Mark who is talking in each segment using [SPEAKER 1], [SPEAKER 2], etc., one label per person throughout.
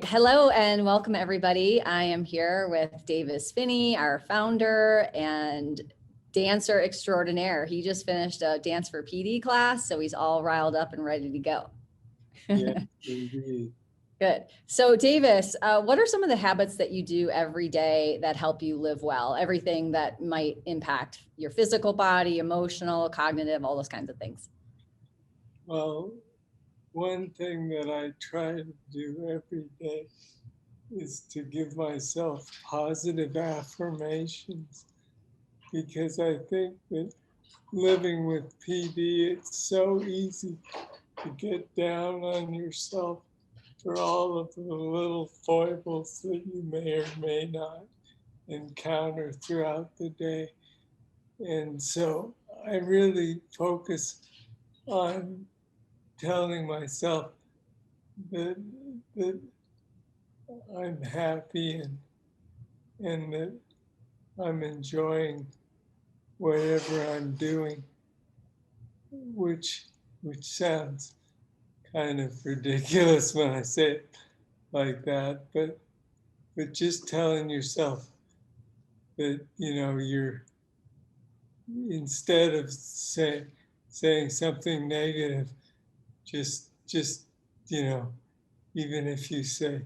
[SPEAKER 1] Hello and welcome everybody. I am here with Phinney, our founder and dancer extraordinaire. He just finished a Dance for PD class, so he's all riled up and ready to go.
[SPEAKER 2] Yeah, indeed.
[SPEAKER 1] Good. So Davis, what are some of the habits that you do every day that help you live well? Everything that might impact your physical body, emotional, cognitive, all those kinds of things.
[SPEAKER 2] Well, one thing that I try to do every day is to give myself positive affirmations, because I think that living with PD, it's so easy to get down on yourself for all of the little foibles that you may or may not encounter throughout the day. And so I really focus on telling myself that that I'm happy and that I'm enjoying whatever I'm doing, which sounds kind of ridiculous when I say it like that, but just telling yourself that you're, instead of saying something negative, just even if you say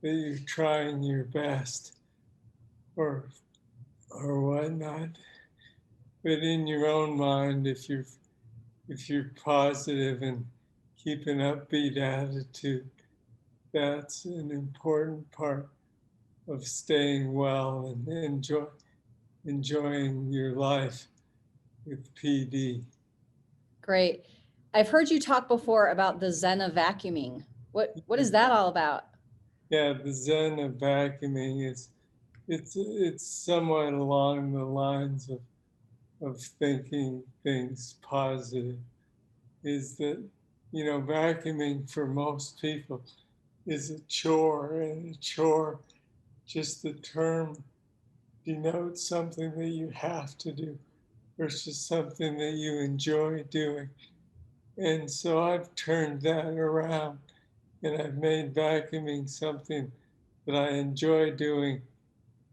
[SPEAKER 2] that you're trying your best or whatnot, but in your own mind, if you're positive and keep an upbeat attitude, that's an important part of staying well and enjoying your life with PD.
[SPEAKER 1] Great. I've heard you talk before about the Zen of vacuuming. What is that all about?
[SPEAKER 2] Yeah, the Zen of vacuuming is it's somewhat along the lines of thinking things positive. Is that vacuuming for most people is a chore, and a chore, just the term denotes something that you have to do versus something that you enjoy doing. And so I've turned that around, and I've made vacuuming something that I enjoy doing,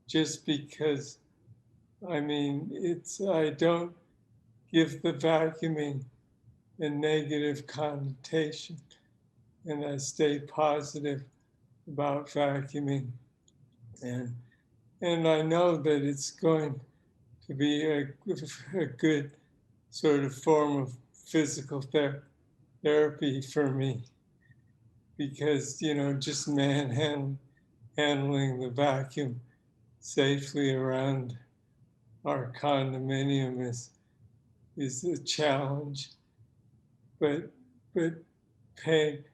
[SPEAKER 2] just because I don't give the vacuuming a negative connotation, and I stay positive about vacuuming, and I know that it's going to be a good sort of form of physical therapy for me, because just handling the vacuum safely around our condominium is a challenge, but but pay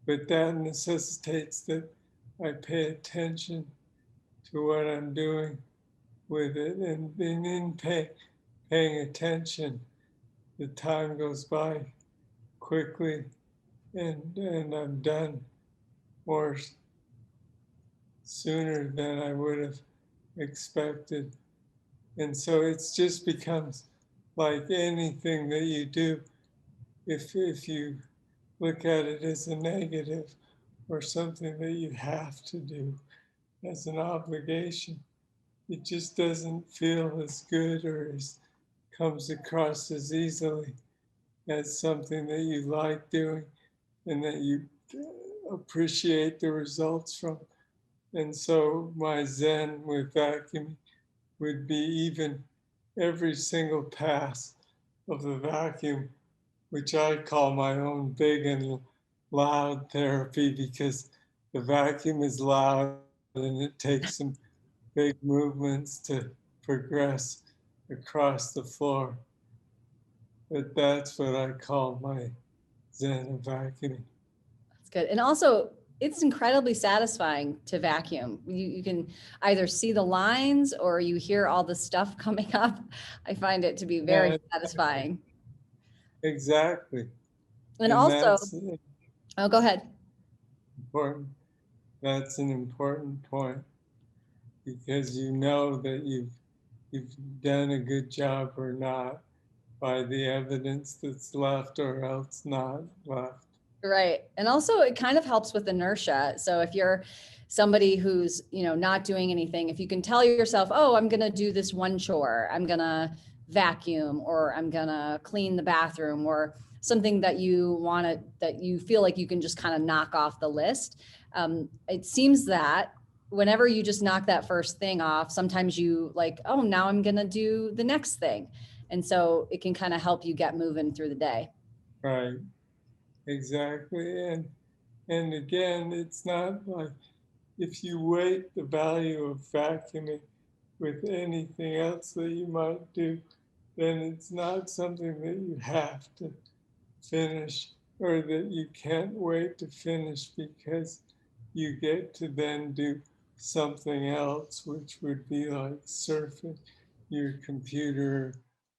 [SPEAKER 2] but that necessitates that I pay attention to what I'm doing with it, and in paying attention, the time goes by quickly, and I'm done more sooner than I would have expected. And so it's just becomes like anything that you do, if you look at it as a negative or something that you have to do as an obligation, it just doesn't feel as good or as comes across as easily as something that you like doing and that you appreciate the results from. And so my Zen with vacuuming would be even every single pass of the vacuum, which I call my own big and loud therapy, because the vacuum is loud and it takes some big movements to progress across the floor. But that's what I call my Zen of vacuuming.
[SPEAKER 1] That's good. And also, it's incredibly satisfying to vacuum. You can either see the lines or you hear all the stuff coming up. I find it to be very satisfying.
[SPEAKER 2] Exactly.
[SPEAKER 1] And also, oh, go ahead.
[SPEAKER 2] Important. That's an important point, because you know that you've done a good job or not by the evidence that's left or else not left.
[SPEAKER 1] Right. And also it kind of helps with inertia. So if you're somebody who's, not doing anything, if you can tell yourself, oh, I'm going to do this one chore, I'm going to vacuum, or I'm going to clean the bathroom, or something that that you feel like you can just kind of knock off the list. It seems that whenever you just knock that first thing off, sometimes you like, oh, now I'm going to do the next thing. And so it can kind of help you get moving through the day.
[SPEAKER 2] Right. Exactly. And again, it's not like if you weight the value of vacuuming with anything else that you might do, then it's not something that you have to finish or that you can't wait to finish because you get to then do something else, which would be like surfing your computer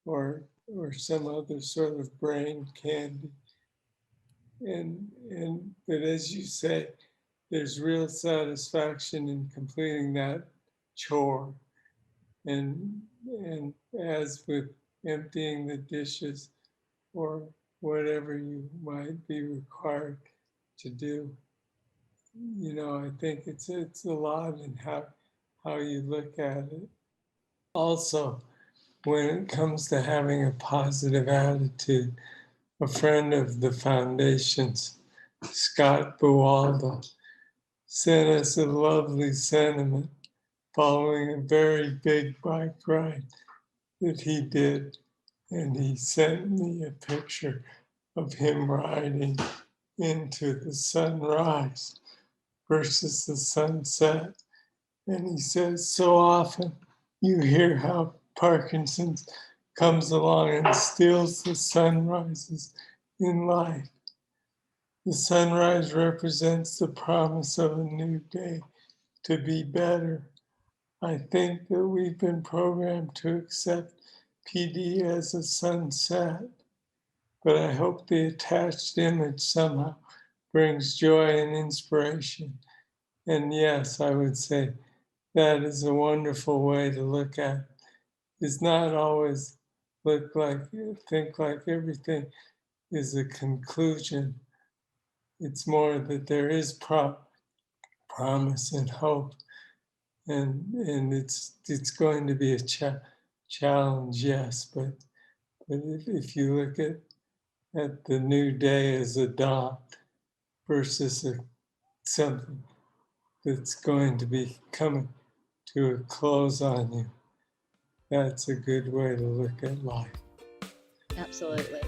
[SPEAKER 2] or some other sort of brain candy. But as you say, there's real satisfaction in completing that chore. And as with emptying the dishes or whatever you might be required to do, I think it's a lot in how you look at it. Also, when it comes to having a positive attitude, a friend of the foundation's, Scott Buwalda, sent us a lovely sentiment following a very big bike ride that he did. And he sent me a picture of him riding into the sunrise versus the sunset. And he says, so often you hear how Parkinson's comes along and steals the sunrises in life. The sunrise represents the promise of a new day to be better. I think that we've been programmed to accept PD as a sunset, but I hope the attached image somehow brings joy and inspiration. And yes, I would say that is a wonderful way to look at it. It's not always think like everything is a conclusion. It's more that there is promise and hope, and it's going to be a challenge, yes. But if you look at the new day as a dawn versus something that's going to be coming to a close on you, that's a good way to look at life.
[SPEAKER 1] Absolutely.